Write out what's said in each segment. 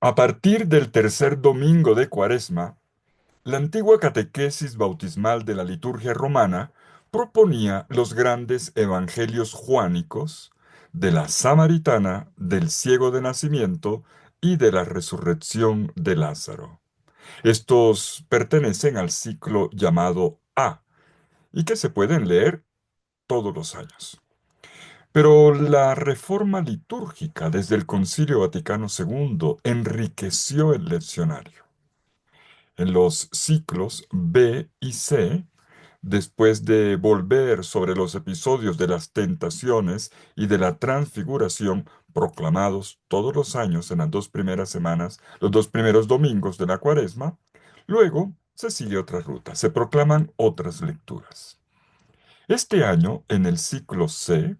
A partir del tercer domingo de Cuaresma, la antigua catequesis bautismal de la liturgia romana proponía los grandes evangelios juánicos de la samaritana, del ciego de nacimiento y de la resurrección de Lázaro. Estos pertenecen al ciclo llamado A y que se pueden leer todos los años. Pero la reforma litúrgica desde el Concilio Vaticano II enriqueció el leccionario. En los ciclos B y C, después de volver sobre los episodios de las tentaciones y de la transfiguración proclamados todos los años en las dos primeras semanas, los dos primeros domingos de la Cuaresma, luego se sigue otra ruta, se proclaman otras lecturas. Este año, en el ciclo C,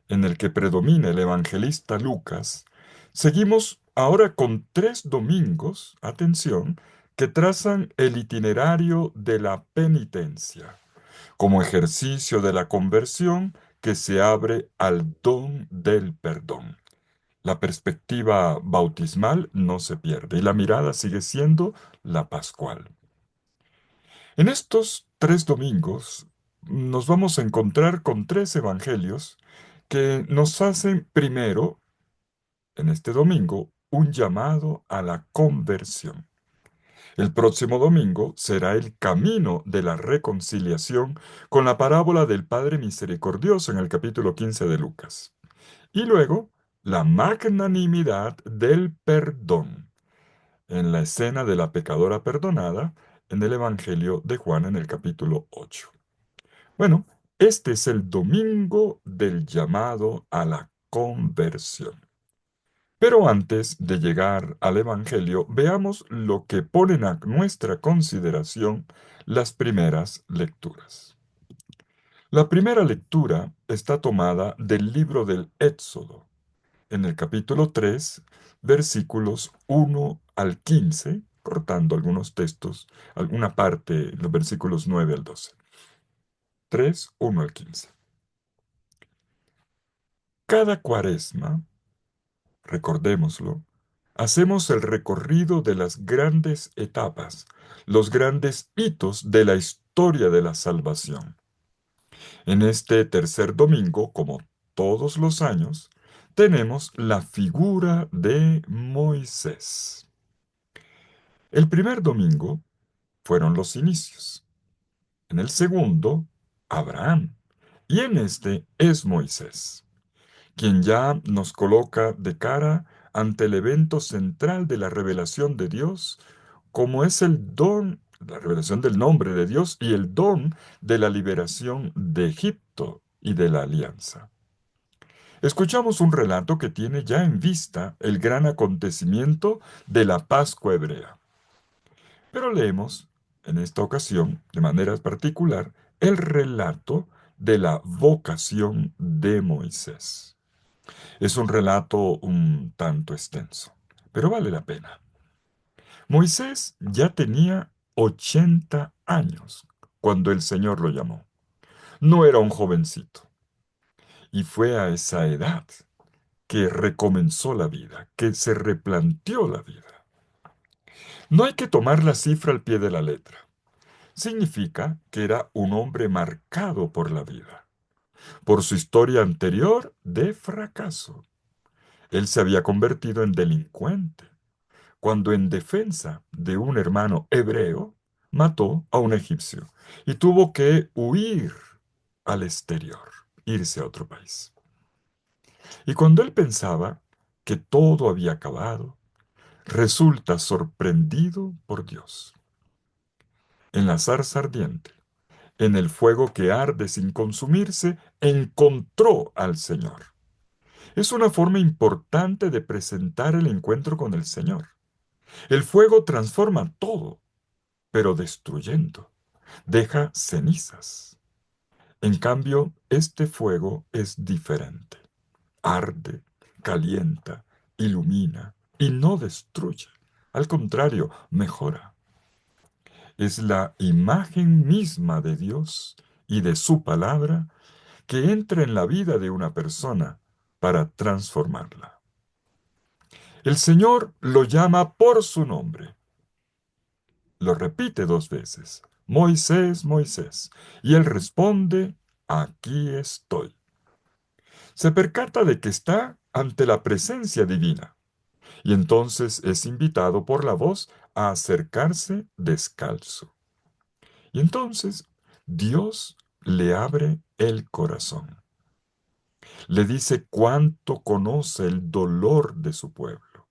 en el que predomina el evangelista Lucas, seguimos ahora con tres domingos, atención, que trazan el itinerario de la penitencia, como ejercicio de la conversión que se abre al don del perdón. La perspectiva bautismal no se pierde y la mirada sigue siendo la pascual. En estos tres domingos nos vamos a encontrar con tres evangelios que nos hacen primero, en este domingo, un llamado a la conversión. El próximo domingo será el camino de la reconciliación con la parábola del Padre Misericordioso en el capítulo 15 de Lucas. Y luego, la magnanimidad del perdón en la escena de la pecadora perdonada en el Evangelio de Juan en el capítulo 8. Bueno, este es el domingo del llamado a la conversión. Pero antes de llegar al Evangelio, veamos lo que ponen a nuestra consideración las primeras lecturas. La primera lectura está tomada del libro del Éxodo, en el capítulo 3, versículos 1 al 15, cortando algunos textos, alguna parte, los versículos 9 al 12. 3, 1 al 15. Cada cuaresma, recordémoslo, hacemos el recorrido de las grandes etapas, los grandes hitos de la historia de la salvación. En este tercer domingo, como todos los años, tenemos la figura de Moisés. El primer domingo fueron los inicios. En el segundo, Abraham. Y en este es Moisés, quien ya nos coloca de cara ante el evento central de la revelación de Dios, como es el don, la revelación del nombre de Dios y el don de la liberación de Egipto y de la alianza. Escuchamos un relato que tiene ya en vista el gran acontecimiento de la Pascua hebrea. Pero leemos, en esta ocasión, de manera particular, el relato de la vocación de Moisés. Es un relato un tanto extenso, pero vale la pena. Moisés ya tenía 80 años cuando el Señor lo llamó. No era un jovencito. Y fue a esa edad que recomenzó la vida, que se replanteó la vida. No hay que tomar la cifra al pie de la letra. Significa que era un hombre marcado por la vida, por su historia anterior de fracaso. Él se había convertido en delincuente cuando en defensa de un hermano hebreo mató a un egipcio y tuvo que huir al exterior, irse a otro país. Y cuando él pensaba que todo había acabado, resulta sorprendido por Dios. En la zarza ardiente, en el fuego que arde sin consumirse, encontró al Señor. Es una forma importante de presentar el encuentro con el Señor. El fuego transforma todo, pero destruyendo, deja cenizas. En cambio, este fuego es diferente. Arde, calienta, ilumina y no destruye. Al contrario, mejora. Es la imagen misma de Dios y de su palabra que entra en la vida de una persona para transformarla. El Señor lo llama por su nombre. Lo repite dos veces. Moisés, Moisés. Y él responde, aquí estoy. Se percata de que está ante la presencia divina y entonces es invitado por la voz a acercarse descalzo. Y entonces Dios le abre el corazón. Le dice cuánto conoce el dolor de su pueblo.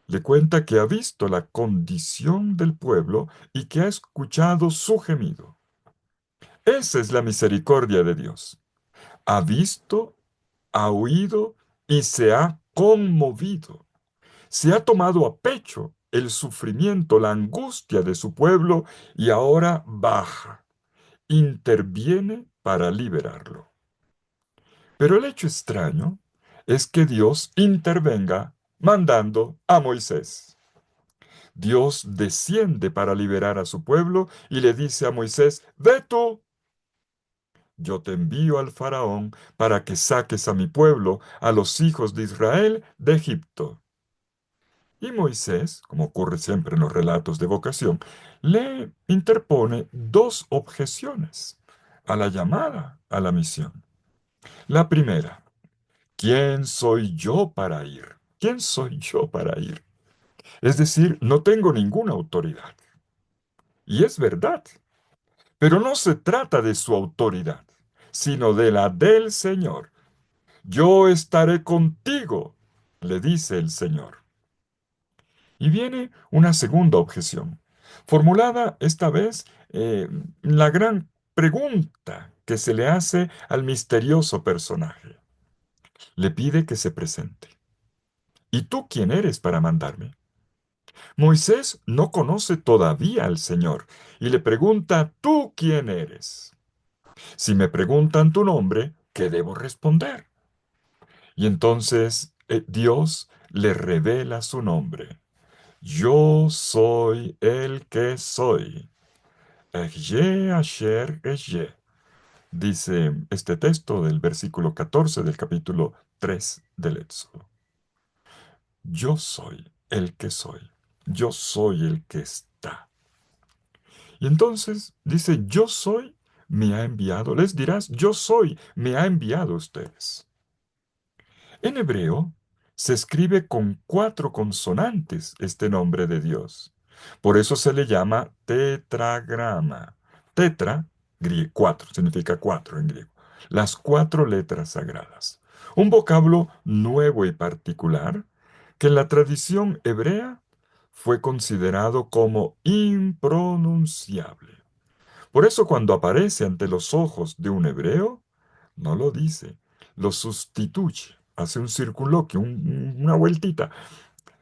Le cuenta que ha visto la condición del pueblo y que ha escuchado su gemido. Esa es la misericordia de Dios. Ha visto, ha oído y se ha conmovido. Se ha tomado a pecho el sufrimiento, la angustia de su pueblo y ahora baja, interviene para liberarlo. Pero el hecho extraño es que Dios intervenga mandando a Moisés. Dios desciende para liberar a su pueblo y le dice a Moisés, ve tú, yo te envío al faraón para que saques a mi pueblo, a los hijos de Israel, de Egipto. Y Moisés, como ocurre siempre en los relatos de vocación, le interpone dos objeciones a la llamada a la misión. La primera, ¿quién soy yo para ir? ¿Quién soy yo para ir? Es decir, no tengo ninguna autoridad. Y es verdad, pero no se trata de su autoridad, sino de la del Señor. Yo estaré contigo, le dice el Señor. Y viene una segunda objeción, formulada esta vez la gran pregunta que se le hace al misterioso personaje. Le pide que se presente. ¿Y tú quién eres para mandarme? Moisés no conoce todavía al Señor y le pregunta, ¿tú quién eres? Si me preguntan tu nombre, ¿qué debo responder? Y entonces Dios le revela su nombre. Yo soy el que soy. Ehyeh Asher Ehyeh, dice este texto del versículo 14 del capítulo 3 del Éxodo. Yo soy el que soy. Yo soy el que está. Y entonces dice, yo soy, me ha enviado. Les dirás, yo soy, me ha enviado a ustedes. En hebreo se escribe con cuatro consonantes este nombre de Dios. Por eso se le llama tetragrama. Tetra, cuatro, significa cuatro en griego. Las cuatro letras sagradas. Un vocablo nuevo y particular que en la tradición hebrea fue considerado como impronunciable. Por eso cuando aparece ante los ojos de un hebreo, no lo dice, lo sustituye, hace un circunloquio, una vueltita,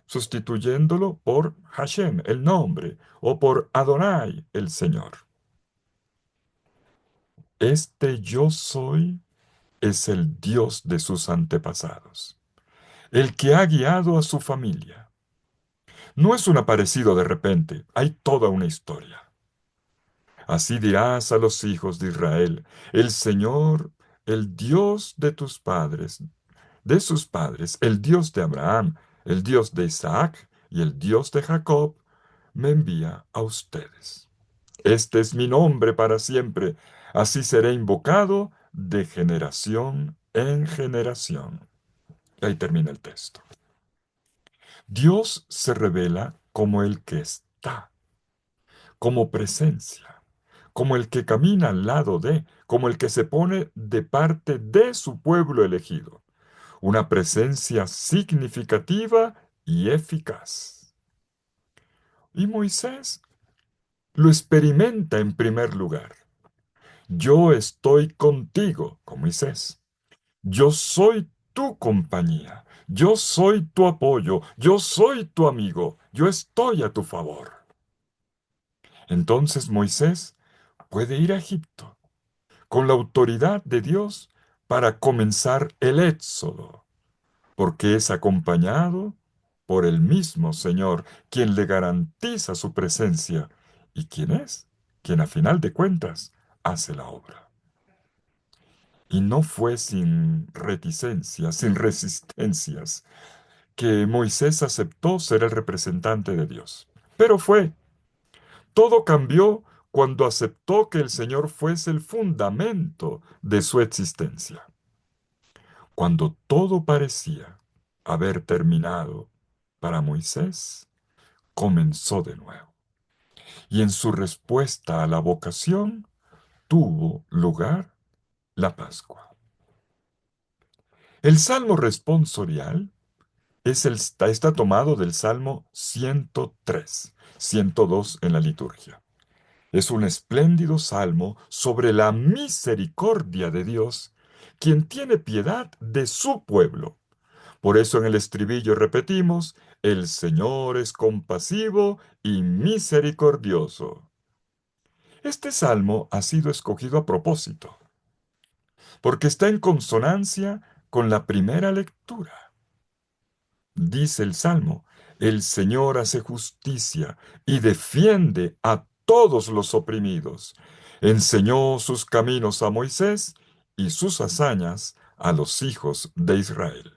sustituyéndolo por Hashem, el nombre, o por Adonai, el Señor. Este yo soy es el Dios de sus antepasados, el que ha guiado a su familia. No es un aparecido de repente, hay toda una historia. Así dirás a los hijos de Israel, el Señor, el Dios de tus padres, de sus padres, el Dios de Abraham, el Dios de Isaac y el Dios de Jacob, me envía a ustedes. Este es mi nombre para siempre, así seré invocado de generación en generación. Ahí termina el texto. Dios se revela como el que está, como presencia, como el que camina al lado de, como el que se pone de parte de su pueblo elegido. Una presencia significativa y eficaz. Y Moisés lo experimenta en primer lugar. Yo estoy contigo, con Moisés. Yo soy tu compañía. Yo soy tu apoyo. Yo soy tu amigo. Yo estoy a tu favor. Entonces Moisés puede ir a Egipto con la autoridad de Dios para comenzar el éxodo, porque es acompañado por el mismo Señor, quien le garantiza su presencia y quien es, quien a final de cuentas hace la obra. Y no fue sin reticencias, sin resistencias, que Moisés aceptó ser el representante de Dios. Pero todo cambió cuando aceptó que el Señor fuese el fundamento de su existencia. Cuando todo parecía haber terminado para Moisés, comenzó de nuevo. Y en su respuesta a la vocación tuvo lugar la Pascua. El salmo responsorial está tomado del Salmo 103, 102 en la liturgia. Es un espléndido salmo sobre la misericordia de Dios, quien tiene piedad de su pueblo. Por eso en el estribillo repetimos, el Señor es compasivo y misericordioso. Este salmo ha sido escogido a propósito, porque está en consonancia con la primera lectura. Dice el Salmo, el Señor hace justicia y defiende a todos los oprimidos. Enseñó sus caminos a Moisés y sus hazañas a los hijos de Israel.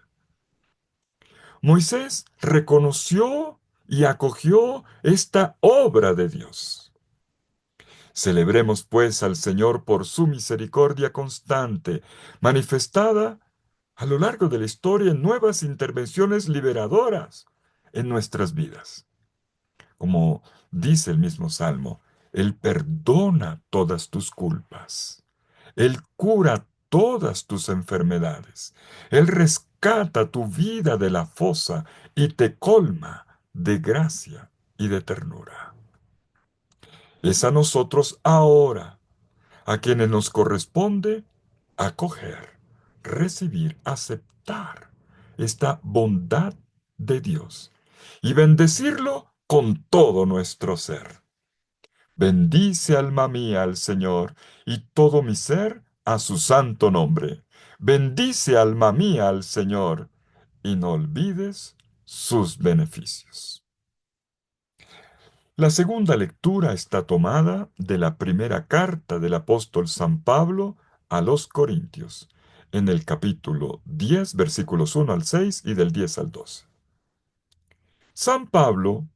Moisés reconoció y acogió esta obra de Dios. Celebremos pues al Señor por su misericordia constante, manifestada a lo largo de la historia en nuevas intervenciones liberadoras en nuestras vidas. Como dice el mismo Salmo, Él perdona todas tus culpas. Él cura todas tus enfermedades. Él rescata tu vida de la fosa y te colma de gracia y de ternura. Es a nosotros ahora a quienes nos corresponde acoger, recibir, aceptar esta bondad de Dios y bendecirlo con todo nuestro ser. Bendice alma mía al Señor y todo mi ser a su santo nombre. Bendice alma mía al Señor y no olvides sus beneficios. La segunda lectura está tomada de la primera carta del apóstol San Pablo a los Corintios, en el capítulo 10, versículos 1 al 6 y del 10 al 12. San Pablo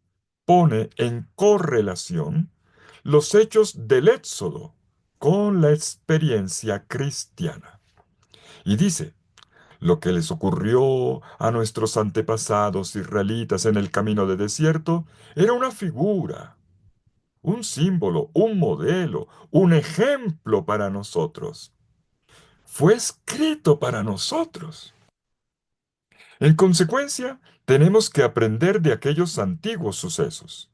pone en correlación los hechos del Éxodo con la experiencia cristiana. Y dice, lo que les ocurrió a nuestros antepasados israelitas en el camino de desierto era una figura, un símbolo, un modelo, un ejemplo para nosotros. Fue escrito para nosotros. En consecuencia, tenemos que aprender de aquellos antiguos sucesos,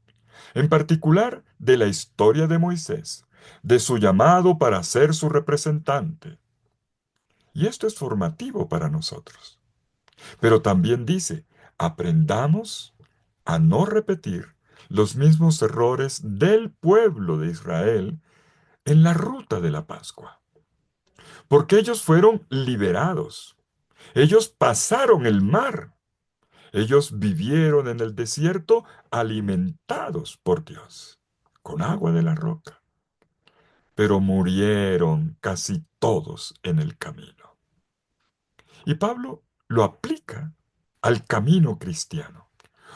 en particular de la historia de Moisés, de su llamado para ser su representante. Y esto es formativo para nosotros. Pero también dice, aprendamos a no repetir los mismos errores del pueblo de Israel en la ruta de la Pascua, porque ellos fueron liberados, ellos pasaron el mar, ellos vivieron en el desierto alimentados por Dios, con agua de la roca, pero murieron casi todos en el camino. Y Pablo lo aplica al camino cristiano.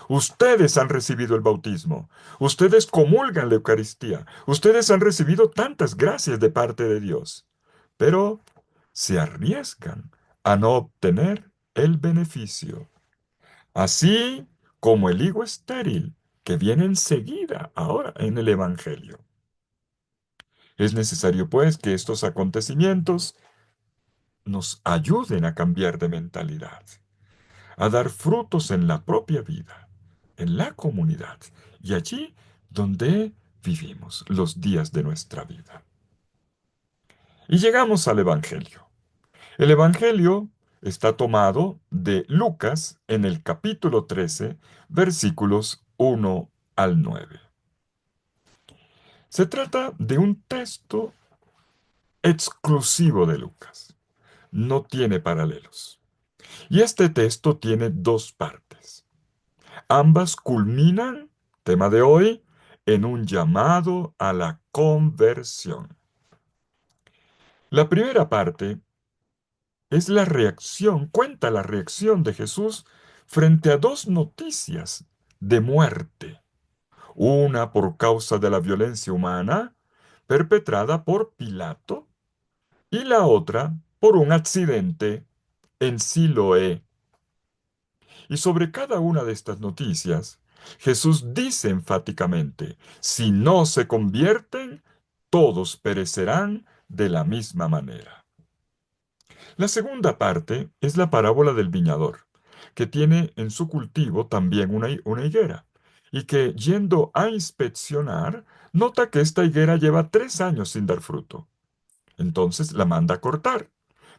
Ustedes han recibido el bautismo, ustedes comulgan la Eucaristía, ustedes han recibido tantas gracias de parte de Dios, pero se arriesgan a no obtener el beneficio, así como el higo estéril que viene enseguida ahora en el Evangelio. Es necesario, pues, que estos acontecimientos nos ayuden a cambiar de mentalidad, a dar frutos en la propia vida, en la comunidad y allí donde vivimos los días de nuestra vida. Y llegamos al Evangelio. El Evangelio está tomado de Lucas en el capítulo 13, versículos 1 al 9. Se trata de un texto exclusivo de Lucas. No tiene paralelos. Y este texto tiene dos partes. Ambas culminan, tema de hoy, en un llamado a la conversión. La primera parte es la reacción, cuenta la reacción de Jesús frente a dos noticias de muerte, una por causa de la violencia humana perpetrada por Pilato y la otra por un accidente en Siloé. Y sobre cada una de estas noticias, Jesús dice enfáticamente, si no se convierten, todos perecerán de la misma manera. La segunda parte es la parábola del viñador, que tiene en su cultivo también una higuera, y que, yendo a inspeccionar, nota que esta higuera lleva 3 años sin dar fruto. Entonces la manda a cortar,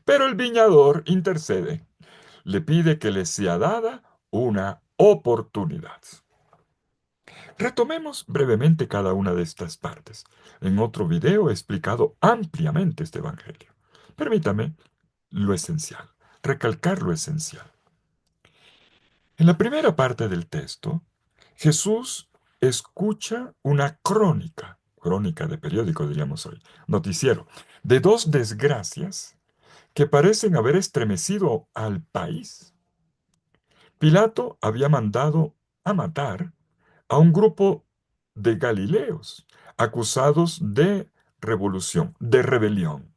pero el viñador intercede, le pide que le sea dada una oportunidad. Retomemos brevemente cada una de estas partes. En otro video he explicado ampliamente este Evangelio. Permítame lo esencial, recalcar lo esencial. En la primera parte del texto, Jesús escucha una crónica de periódico diríamos hoy, noticiero, de dos desgracias que parecen haber estremecido al país. Pilato había mandado a matar a un grupo de Galileos acusados de revolución, de rebelión,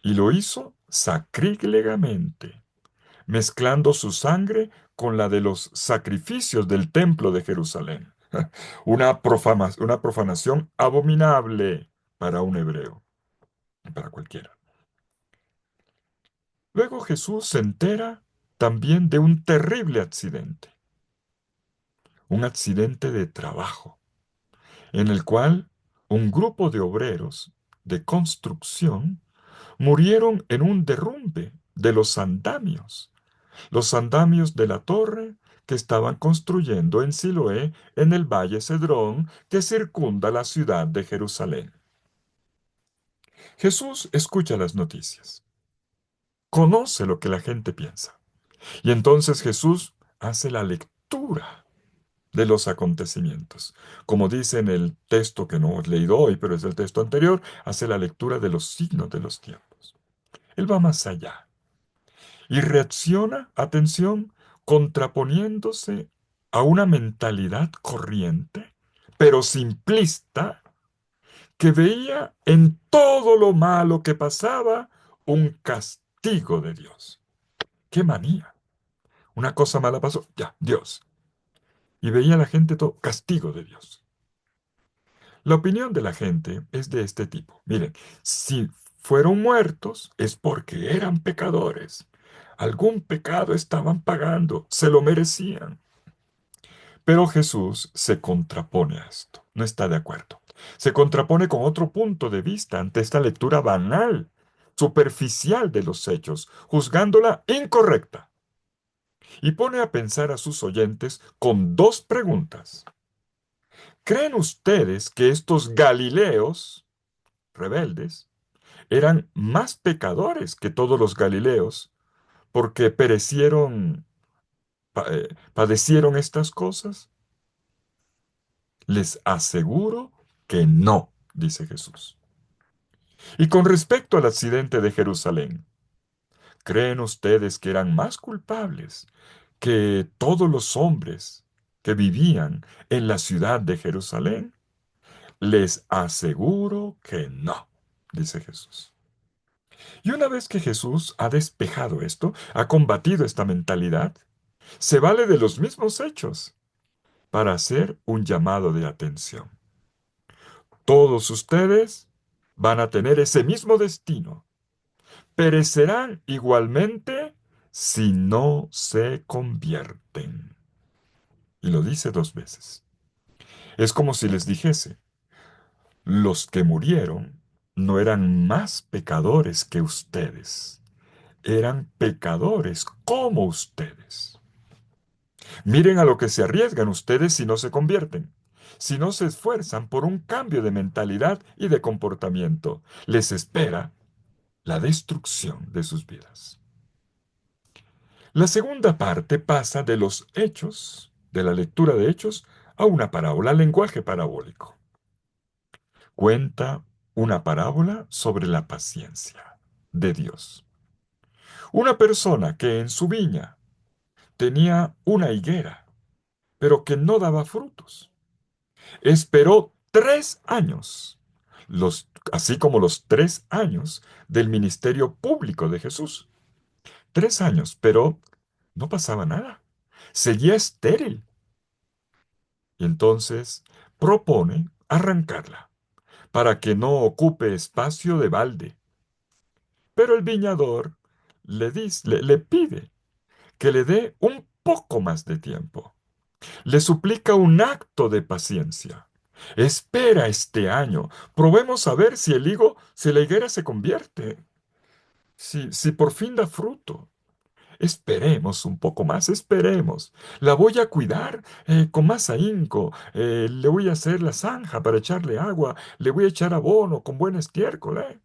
y lo hizo sacrílegamente, mezclando su sangre con la de los sacrificios del templo de Jerusalén. Una profanación abominable para un hebreo, para cualquiera. Luego Jesús se entera también de un terrible accidente, un accidente de trabajo, en el cual un grupo de obreros de construcción murieron en un derrumbe de los andamios de la torre que estaban construyendo en Siloé, en el valle Cedrón, que circunda la ciudad de Jerusalén. Jesús escucha las noticias, conoce lo que la gente piensa, y entonces Jesús hace la lectura de los acontecimientos. Como dice en el texto que no he leído hoy, pero es el texto anterior, hace la lectura de los signos de los tiempos. Él va más allá y reacciona, atención, contraponiéndose a una mentalidad corriente, pero simplista, que veía en todo lo malo que pasaba un castigo de Dios. ¡Qué manía! Una cosa mala pasó, ya, Dios. Y veía a la gente todo castigo de Dios. La opinión de la gente es de este tipo. Miren, si fueron muertos es porque eran pecadores. Algún pecado estaban pagando, se lo merecían. Pero Jesús se contrapone a esto, no está de acuerdo. Se contrapone con otro punto de vista ante esta lectura banal, superficial de los hechos, juzgándola incorrecta. Y pone a pensar a sus oyentes con dos preguntas. ¿Creen ustedes que estos Galileos, rebeldes, eran más pecadores que todos los Galileos porque padecieron estas cosas? Les aseguro que no, dice Jesús. Y con respecto al accidente de Jerusalén, ¿creen ustedes que eran más culpables que todos los hombres que vivían en la ciudad de Jerusalén? Les aseguro que no, dice Jesús. Y una vez que Jesús ha despejado esto, ha combatido esta mentalidad, se vale de los mismos hechos para hacer un llamado de atención. Todos ustedes van a tener ese mismo destino. Perecerán igualmente si no se convierten. Y lo dice 2 veces. Es como si les dijese, los que murieron no eran más pecadores que ustedes, eran pecadores como ustedes. Miren a lo que se arriesgan ustedes si no se convierten, si no se esfuerzan por un cambio de mentalidad y de comportamiento. Les espera la destrucción de sus vidas. La segunda parte pasa de los hechos, de la lectura de hechos, a una parábola, lenguaje parabólico. Cuenta una parábola sobre la paciencia de Dios. Una persona que en su viña tenía una higuera, pero que no daba frutos. Esperó 3 años, así como los 3 años del ministerio público de Jesús. 3 años, pero no pasaba nada. Seguía estéril. Y entonces propone arrancarla para que no ocupe espacio de balde. Pero el viñador le pide que le dé un poco más de tiempo. Le suplica un acto de paciencia. Espera este año. Probemos a ver si la higuera se convierte, si por fin da fruto. Esperemos un poco más, esperemos. La voy a cuidar con más ahínco. Le voy a hacer la zanja para echarle agua. Le voy a echar abono con buen estiércol.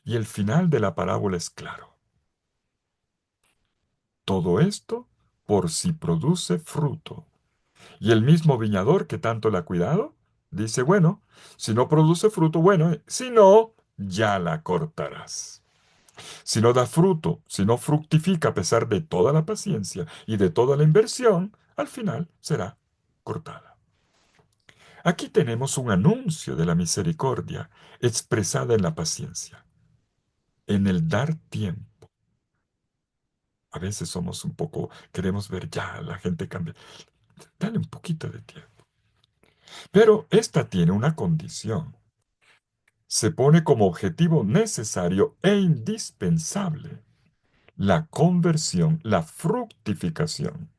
Y el final de la parábola es claro. Todo esto por si produce fruto. Y el mismo viñador que tanto la ha cuidado, dice, bueno, si no produce fruto, bueno, si no, ya la cortarás. Si no da fruto, si no fructifica a pesar de toda la paciencia y de toda la inversión, al final será cortada. Aquí tenemos un anuncio de la misericordia expresada en la paciencia, en el dar tiempo. A veces somos un poco, queremos ver ya, la gente cambia. Dale un poquito de tiempo. Pero esta tiene una condición. Se pone como objetivo necesario e indispensable la conversión, la fructificación.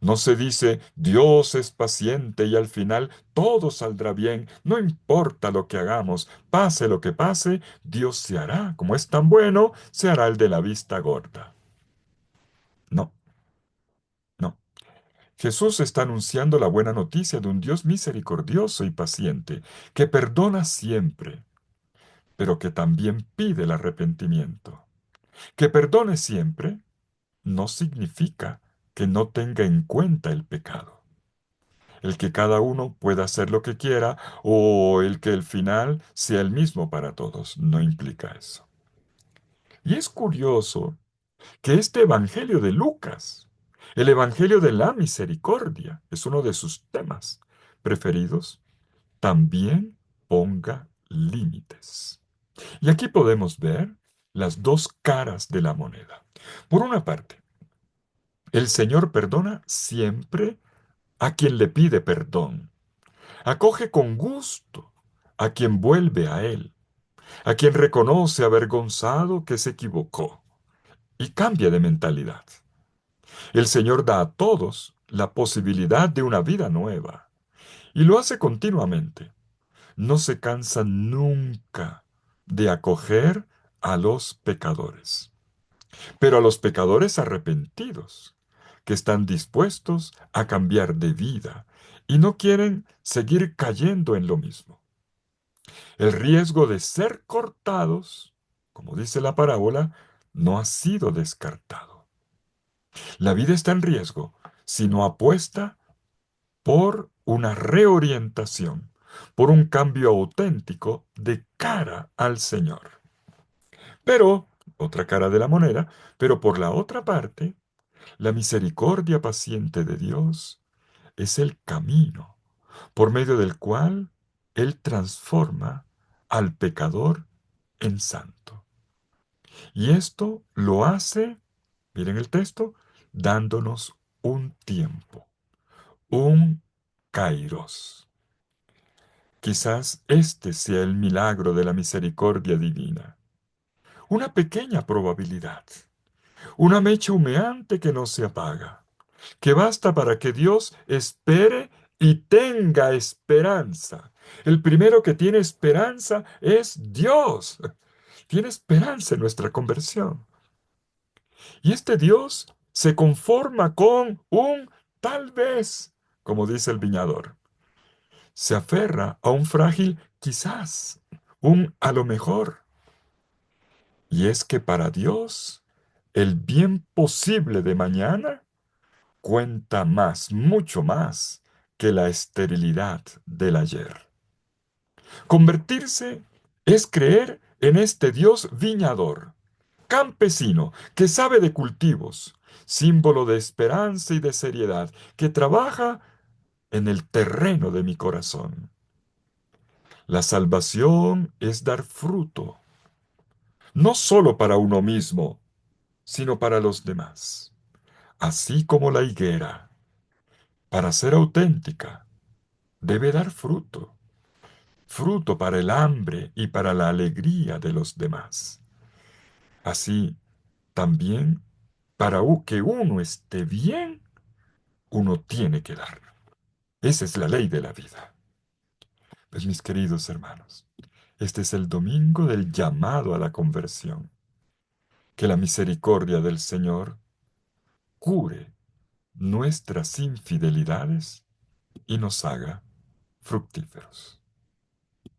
No se dice Dios es paciente y al final todo saldrá bien, no importa lo que hagamos, pase lo que pase, Dios se hará, como es tan bueno, se hará el de la vista gorda. No, no. Jesús está anunciando la buena noticia de un Dios misericordioso y paciente, que perdona siempre, pero que también pide el arrepentimiento. Que perdone siempre no significa que no tenga en cuenta el pecado. El que cada uno pueda hacer lo que quiera o el que el final sea el mismo para todos, no implica eso. Y es curioso que este Evangelio de Lucas, el Evangelio de la misericordia, es uno de sus temas preferidos, también ponga límites. Y aquí podemos ver las dos caras de la moneda. Por una parte, el Señor perdona siempre a quien le pide perdón. Acoge con gusto a quien vuelve a Él, a quien reconoce avergonzado que se equivocó y cambia de mentalidad. El Señor da a todos la posibilidad de una vida nueva y lo hace continuamente. No se cansa nunca de acoger a los pecadores, pero a los pecadores arrepentidos, que están dispuestos a cambiar de vida y no quieren seguir cayendo en lo mismo. El riesgo de ser cortados, como dice la parábola, no ha sido descartado. La vida está en riesgo si no apuesta por una reorientación, por un cambio auténtico de cara al Señor. Pero, otra cara de la moneda, pero por la otra parte, la misericordia paciente de Dios es el camino por medio del cual Él transforma al pecador en santo. Y esto lo hace, miren el texto, dándonos un tiempo, un kairos. Quizás este sea el milagro de la misericordia divina. Una pequeña probabilidad, una mecha humeante que no se apaga, que basta para que Dios espere y tenga esperanza. El primero que tiene esperanza es Dios. Tiene esperanza en nuestra conversión. Y este Dios se conforma con un tal vez, como dice el viñador. Se aferra a un frágil quizás, un a lo mejor. Y es que para Dios, el bien posible de mañana cuenta más, mucho más, que la esterilidad del ayer. Convertirse es creer en este Dios viñador, campesino, que sabe de cultivos, símbolo de esperanza y de seriedad, que trabaja en el terreno de mi corazón. La salvación es dar fruto, no solo para uno mismo, sino para los demás. Así como la higuera, para ser auténtica, debe dar fruto, fruto para el hambre y para la alegría de los demás. Así, también, para que uno esté bien, uno tiene que dar. Esa es la ley de la vida. Pues mis queridos hermanos, este es el domingo del llamado a la conversión. Que la misericordia del Señor cure nuestras infidelidades y nos haga fructíferos.